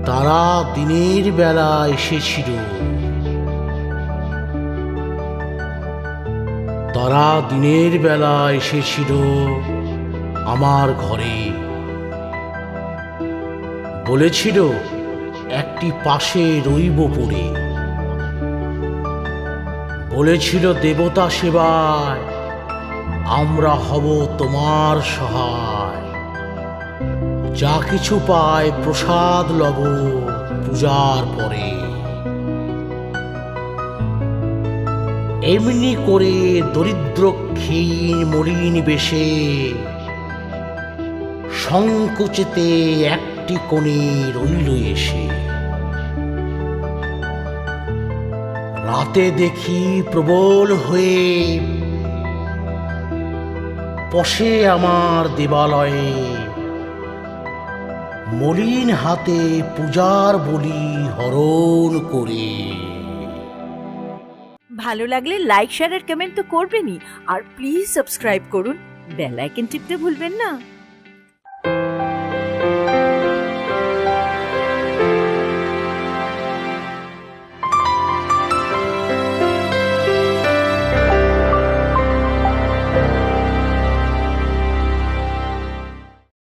তারা দিনের বেলা এসেছিল। তারা দিনের বেলা এসেছিল আমার ঘরে। বলেছিল একটি পাশে রইব পড়ে। বলেছিল দেবতা সেবায় আমরা হব তোমার সহায়। যা কিছু পায় প্রসাদ লব পূজার পরে। এমনি করে দরিদ্র ক্ষীণ মলিন বেশে সংকোচেতে একটি কোণে রইল এসে। রাতে দেখি প্রবল হয়ে পশে আমার দেবালয়ে, মলিন হাতে পূজার বলি হরণ করে। ভালো লাগলে লাইক শেয়ার আর কমেন্ট তো করবেনই, আর প্লিজ সাবস্ক্রাইব করুন, বেল আইকন টিপতে ভুলবেন না।